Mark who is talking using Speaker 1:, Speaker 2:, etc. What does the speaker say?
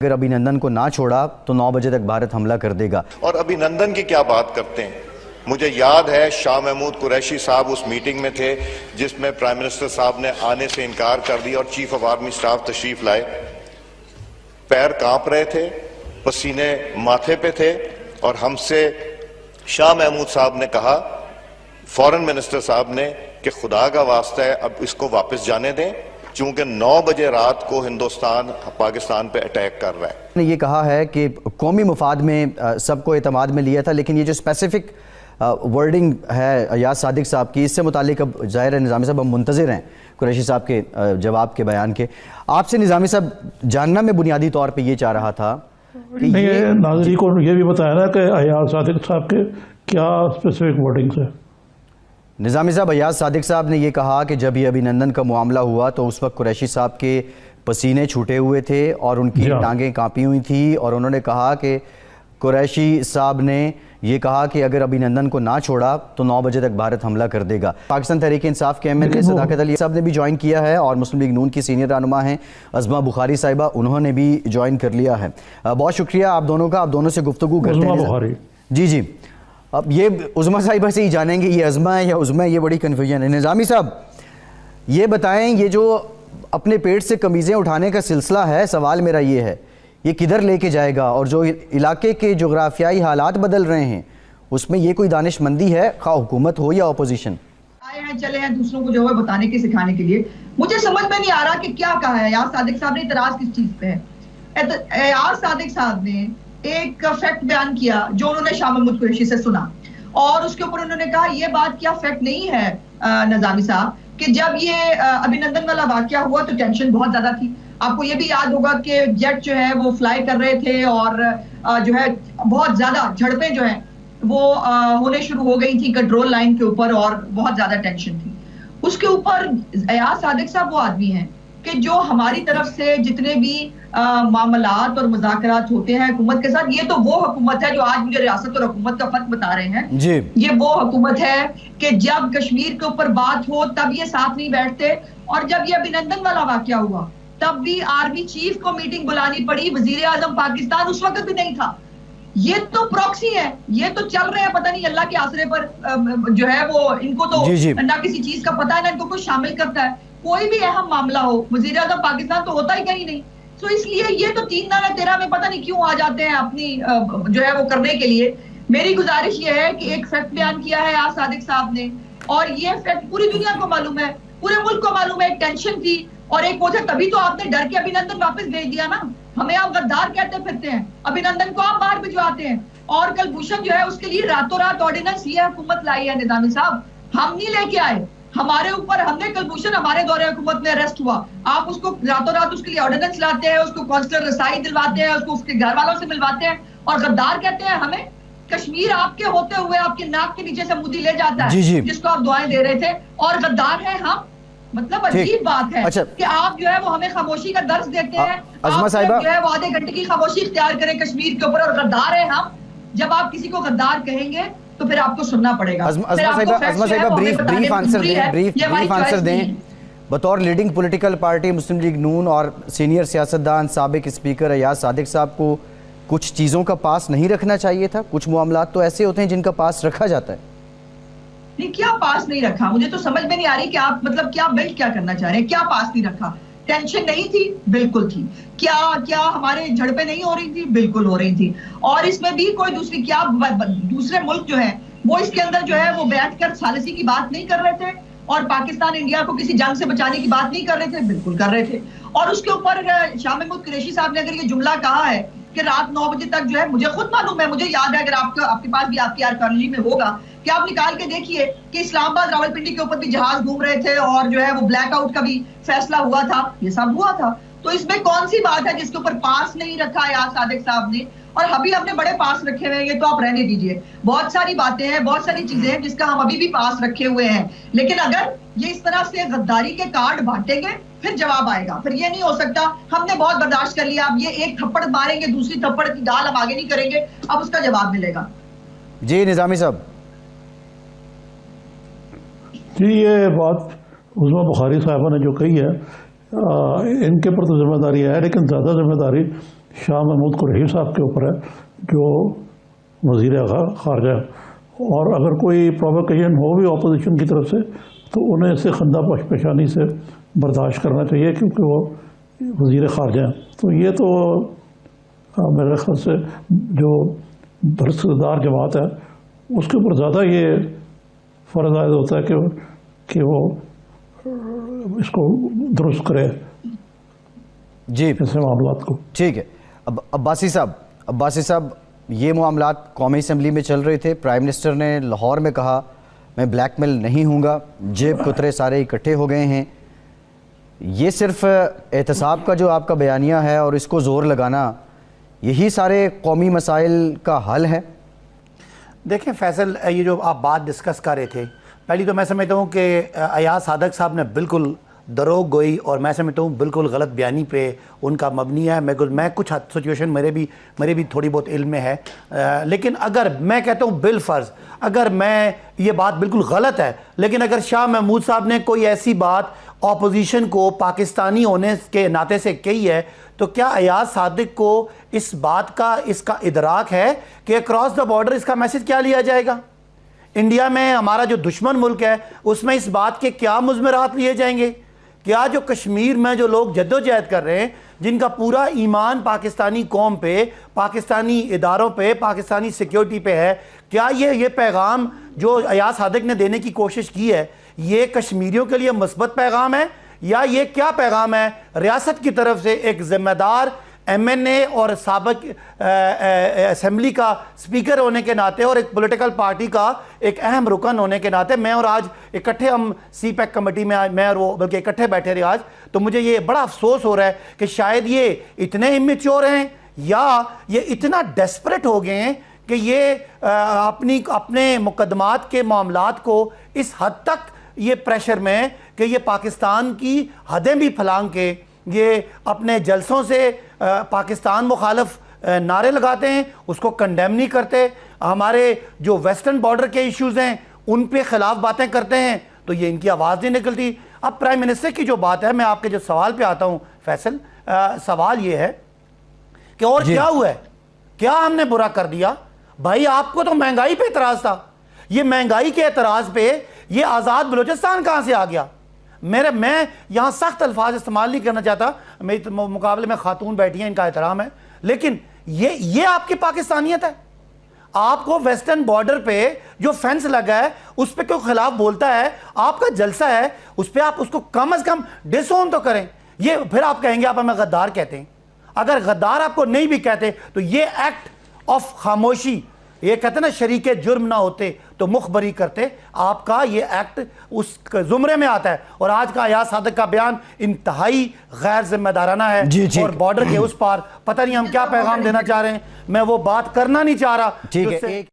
Speaker 1: اگر ابھینندن کو نہ چھوڑا تو 9 بجے تک بھارت حملہ کر دے گا۔
Speaker 2: اور ابھینندن کی کیا بات کرتے ہیں؟ مجھے یاد ہے شاہ محمود قریشی صاحب اس میٹنگ میں تھے جس میں پرائم منسٹر صاحب نے آنے سے انکار کر دیا اور چیف آف آرمی سٹاف تشریف لائے۔ پیر کانپ رہے تھے، پسینے ماتھے پہ تھے، اور ہم سے شاہ محمود صاحب نے کہا، فورن منسٹر صاحب نے، کہ خدا کا واسطہ ہے اب اس کو واپس جانے دیں، چونکہ 9 بجے رات کو ہندوستان پاکستان پہ اٹیک کر رہا ہے۔
Speaker 1: نے یہ کہا ہے کہ قومی مفاد میں سب کو اعتماد میں لیا تھا، لیکن یہ جو اسپیسیفک ورڈنگ ہے ایاز صادق صاحب کی، اس سے متعلق اب ظاہر ہے نظامی صاحب ہم منتظر ہیں قریشی صاحب کے جواب کے بیان کے۔ آپ سے نظامی صاحب جاننا میں بنیادی طور پہ یہ چاہ رہا تھا کہ
Speaker 3: ناظرین کو یہ بھی بتایا نا کہ ایاز صادق صاحب کے کیا اسپیسیفک ورڈنگز ہے۔
Speaker 1: نظامی صاحب ایاز صادق صاحب نے یہ کہا کہ جب یہ ابھینندن کا معاملہ ہوا تو اس وقت قریشی صاحب کے پسینے چھوٹے ہوئے تھے اور ان کی ٹانگیں کانپی ہوئی تھیں، اور انہوں نے کہا کہ قریشی صاحب نے یہ کہا کہ اگر ابھینندن کو نہ چھوڑا تو 9 بجے تک بھارت حملہ کر دے گا۔ پاکستان تحریک انصاف کے ایم ایل اے صداقت علی صاحب نے بھی جوائن کیا ہے، اور مسلم لیگ نون کی سینئر رہنما ہیں عظمہ بخاری صاحبہ، انہوں نے بھی جوائن کر لیا ہے۔ بہت شکریہ آپ دونوں کا، آپ دونوں سے گفتگو کرتے ہیں۔
Speaker 3: عظمہ بخاری
Speaker 1: جی اب یہ عظمہ صاحبہ سے ہی جانیں گے یہ عظمہ ہے یا عظمہ ہے، یہ بڑی کنفیوژن ہے۔ نظامی صاحب یہ بتائیں، یہ جو اپنے پیٹ سے قمیضیں اٹھانے کا سلسلہ ہے، سوال میرا یہ ہے یہ کدھر لے کے جائے گا؟ اور جو علاقے کے جغرافیائی حالات بدل رہے ہیں اس میں یہ کوئی دانش مندی ہے، خواہ حکومت ہو یا اپوزیشن؟
Speaker 4: آئے ہیں چلے ہیں دوسروں کو جو ہے بتانے کے سکھانے کے لیے۔ مجھے سمجھ میں نہیں آ رہا کہ کیا کہا ہے ایاز صادق صاحب نے، اعتراض کس چیز پہ ہے؟ ایاز صادق صاحب نے ایک فیکٹ بیان کیا جو انہوں نے شاہ محمود قریشی سے سنا، اور اس کے اوپر انہوں نے کہا یہ بات کیا فیکٹ نہیں ہے نظامی صاحب کہ جب یہ ابھینندن والا واقعہ ہوا تو ٹینشن بہت زیادہ تھی۔ آپ کو یہ بھی یاد ہوگا کہ جیٹ جو ہے وہ فلائی کر رہے تھے اور جو ہے بہت زیادہ جھڑپیں جو ہیں وہ ہونے شروع ہو گئی تھی کنٹرول لائن کے اوپر، اور بہت زیادہ ٹینشن تھی۔ اس کے اوپر ایاز صادق صاحب وہ آدمی ہیں کہ جو ہماری طرف سے جتنے بھی معاملات اور مذاکرات ہوتے ہیں حکومت کے ساتھ، یہ تو وہ حکومت ہے جو آج مجھے ریاست اور حکومت کا فرق بتا رہے ہیں۔ یہ وہ حکومت ہے کہ جب کشمیر کے اوپر بات ہو تب یہ ساتھ نہیں بیٹھتے، اور جب یہ ابھینندن والا واقعہ ہوا تب بھی آرمی چیف کو میٹنگ بلانی پڑی، وزیر اعظم پاکستان اس وقت بھی نہیں تھا۔ یہ تو پروکسی ہے، یہ تو چل رہے ہیں پتہ نہیں اللہ کے آسرے پر جو ہے وہ ان کو تو نہ کسی چیز کا پتہ ہے، نہ ان کو کوئی شامل کرتا ہے۔ کوئی بھی اہم معاملہ ہو وزیر اعظم پاکستان تو ہوتا ہی کہیں نہیں۔ تو اس لیے یہ تو 3 نہ 13 میں پتہ نہیں کیوں آ جاتے ہیں اپنی جو ہے وہ کرنے کے لیے۔ میری گزارش یہ ہے کہ ایک فیکٹ بیان کیا ہے ایاز صادق صاحب نے، اور یہ فیکٹ پوری دنیا کو معلوم ہے، پورے ملک کو معلوم ہے۔ ایک ٹینشن تھی اور ایک وہ تھا، تبھی تو آپ نے ڈر کے ابھینندن واپس بھیج دیا نا۔ ہمیں آپ غدار کہتے پھرتے ہیں، ابھینندن کو آپ باہر بھجواتے ہیں، اور کلبھوشن جو ہے اس کے لیے راتوں رات آرڈیننس یہ حکومت لائی ہے نظامی صاحب، ہم نہیں لے کے آئے۔ ہمارے اوپر ہم نے کلبھوشن ہمارے دور حکومت میں اریسٹ ہوا، آپ اس کو راتوں رات اس کے لیے آرڈیننس لاتے ہیں، اس کو کونسلر رسائی دلواتے ہیں، اس کو اس کے گھر والوں سے ملواتے ہیں، اور غدار کہتے ہیں ہمیں۔ کشمیر آپ کے ہوتے ہوئے آپ کے ناک کے نیچے سے مودی لے جاتا ہے جس کو آپ دعائیں دے رہے تھے، اور غدار ہیں ہم۔ مطلب عجیب بات ہے کہ آپ جو ہے وہ ہمیں خاموشی کا درس دیتے ہیں، آپ جو ہے وہ آدھے گھنٹے کی خاموشی اختیار کریں کشمیر کے اوپر، اور غدار ہیں ہم۔ جب آپ کسی کو غدار کہیں گے تو پھر آپ کو سننا پڑے گا۔
Speaker 1: عظمہ صاحبہ بریف آنسر دیں۔ بطور لیڈنگ پولیٹیکل پارٹی مسلم لیگ نون اور سینئر سیاستدان سابق اسپیکر ایاز صادق صاحب کو کچھ چیزوں کا پاس نہیں رکھنا چاہیے تھا؟ کچھ معاملات تو ایسے ہوتے ہیں جن کا پاس رکھا جاتا ہے۔
Speaker 4: نہیں، کیا پاس نہیں رکھا؟ مجھے تو سمجھ میں نہیں آ رہی کہ آپ مطلب کیا بلڈ کیا کرنا چاہ رہے ہیں۔ کیا پاس نہیں رکھا؟ ٹینشن نہیں تھی؟ بالکل تھی۔ کیا ہمارے جھڑپیں نہیں ہو رہی تھی؟ بالکل ہو رہی تھی۔ اور اس میں بھی کوئی دوسری کیا دوسرے ملک جو ہے وہ اس کے اندر جو ہے وہ بیٹھ کر ثالثی کی بات نہیں کر رہے تھے، اور پاکستان انڈیا کو کسی جنگ سے بچانے کی بات نہیں کر رہے تھے؟ بالکل کر رہے تھے۔ اور اس کے اوپر شاہ محمود قریشی صاحب نے اگر یہ جملہ کہا ہے کہ رات 9 بجے تک جو ہے، مجھے خود معلوم ہے، مجھے یاد ہے، اگر آپ کے پاس بھی آپ کی آرکیالوجی میں ہوگا کہ آپ نکال کے دیکھیے کہ اسلام آباد راولپنڈی کے اوپر بھی جہاز گھوم رہے تھے، اور جو ہے وہ بلیک آؤٹ کا بھی فیصلہ ہوا تھا، یہ سب ہوا تھا۔ تو اس میں کون سی بات ہے جس کے اوپر پاس نہیں رکھا ایاز صادق صاحب نے؟ اور ابھی ہم نے بڑے پاس رکھے ہوئے ہیں، یہ تو آپ رہنے دیجئے۔ بہت ساری باتیں ہیں، بہت ساری چیزیں ہیں جس کا ہم ابھی بھی پاس رکھے ہوئے ہیں، لیکن اگر یہ اس طرح سے غداری کے کارڈ بانٹیں گے پھر جواب آئے گا۔ پھر یہ نہیں ہو سکتا ہم نے بہت برداشت کر لیا، اب یہ ایک تھپڑ ماریں گے، دوسری تھپڑ کی دال ہم آگے نہیں کریں گے، اب اس کا جواب ملے گا۔
Speaker 1: جی نظامی صاحب۔
Speaker 3: جی یہ بات عظمہ بخاری صاحبہ نے جو کہی ہے، ان کے پر تو ذمہ داری ہے، لیکن زیادہ ذمہ داری شاہ محمود قریشی صاحب کے اوپر ہے جو وزیر خارجہ، اور اگر کوئی پروووکیشن ہو بھی اپوزیشن کی طرف سے تو انہیں اسے خندہ پیشانی سے برداشت کرنا چاہیے، کیونکہ وہ وزیر خارجہ ہیں۔ تو یہ تو میرے خیال سے جو برخوردار جماعت ہے اس کے اوپر زیادہ یہ فرض عائد ہوتا ہے کہ وہ اس کو درست کرے
Speaker 1: جی
Speaker 3: ایسے معاملات کو۔
Speaker 1: ٹھیک ہے۔ اب عباسی صاحب یہ معاملات قومی اسمبلی میں چل رہے تھے، پرائم منسٹر نے لاہور میں کہا میں بلیک میل نہیں ہوں گا، جیب کترے سارے اکٹھے ہو گئے ہیں، یہ صرف احتساب کا جو آپ کا بیانیہ ہے اور اس کو زور لگانا یہی سارے قومی مسائل کا حل ہے؟
Speaker 5: دیکھیں فیصل، یہ جو آپ بات ڈسکس کر رہے تھے، پہلی تو میں سمجھتا ہوں کہ ایاز صادق صاحب نے بالکل دروغ گوئی اور میں سمجھتا ہوں بالکل غلط بیانی پہ ان کا مبنی ہے۔ میں کچھ سچویشن میرے بھی تھوڑی بہت علم میں ہے، لیکن اگر میں کہتا ہوں بالفرض اگر میں یہ بات بالکل غلط ہے، لیکن اگر شاہ محمود صاحب نے کوئی ایسی بات اپوزیشن کو پاکستانی ہونے کے ناطے سے کہی ہے تو کیا ایاز صادق کو اس بات کا اس کا ادراک ہے کہ اکراس دا بارڈر اس کا میسج کیا لیا جائے گا؟ انڈیا میں ہمارا جو دشمن ملک ہے اس میں اس بات کے کیا مضمرات لیے جائیں گے؟ کیا جو کشمیر میں جو لوگ جدوجہد کر رہے ہیں، جن کا پورا ایمان پاکستانی قوم پہ، پاکستانی اداروں پہ، پاکستانی سیکیورٹی پہ ہے، کیا یہ پیغام جو ایاز صادق نے دینے کی کوشش کی ہے یہ کشمیریوں کے لیے مثبت پیغام ہے، یا یہ کیا پیغام ہے ریاست کی طرف سے ایک ذمہ دار ایم این اے اور سابق اسمبلی کا سپیکر ہونے کے ناطے اور ایک پولیٹیکل پارٹی کا ایک اہم رکن ہونے کے ناطے؟ میں اور آج اکٹھے ہم سی پیک کمیٹی میں میں اور وہ بلکہ اکٹھے بیٹھے رہے آج، تو مجھے یہ بڑا افسوس ہو رہا ہے کہ شاید یہ اتنے امیچور ہیں یا یہ اتنا ڈیسپریٹ ہو گئے ہیں کہ یہ اپنے مقدمات کے معاملات کو اس حد تک یہ پریشر میں کہ یہ پاکستان کی حدیں بھی پھلانگ کے یہ اپنے جلسوں سے پاکستان مخالف نعرے لگاتے ہیں، اس کو کنڈیم نہیں کرتے، ہمارے جو ویسٹرن بارڈر کے ایشوز ہیں ان پہ خلاف باتیں کرتے ہیں تو یہ ان کی آواز نہیں نکلتی۔ اب پرائم منسٹر کی جو بات ہے، میں آپ کے جو سوال پہ آتا ہوں فیصل، سوال یہ ہے کہ اور کیا ہوا ہے؟ کیا ہم نے برا کر دیا؟ بھائی آپ کو تو مہنگائی پہ اعتراض تھا، یہ مہنگائی کے اعتراض پہ یہ آزاد بلوچستان کہاں سے آ گیا؟ میں یہاں سخت الفاظ استعمال نہیں کرنا چاہتا، میرے مقابلے میں خاتون بیٹھی ہیں، ان کا احترام ہے، لیکن یہ آپ کی پاکستانیت ہے؟ آپ کو ویسٹرن بارڈر پہ جو فینس لگا ہے اس پہ کوئی خلاف بولتا ہے، آپ کا جلسہ ہے، اس پہ آپ اس کو کم از کم ڈس اون تو کریں۔ یہ پھر آپ کہیں گے آپ ہمیں غدار کہتے ہیں، اگر غدار آپ کو نہیں بھی کہتے تو یہ ایکٹ آف خاموشی، یہ کہتے ہیں نا شریک جرم نہ ہوتے تو مخبری کرتے، آپ کا یہ ایکٹ اس زمرے میں آتا ہے۔ اور آج کا ایاز صادق کا بیان انتہائی غیر ذمہ دارانہ ہے اور بارڈر کے اس پار پتہ نہیں ہم کیا پیغام دینا چاہ رہے ہیں، میں وہ بات کرنا نہیں چاہ رہا۔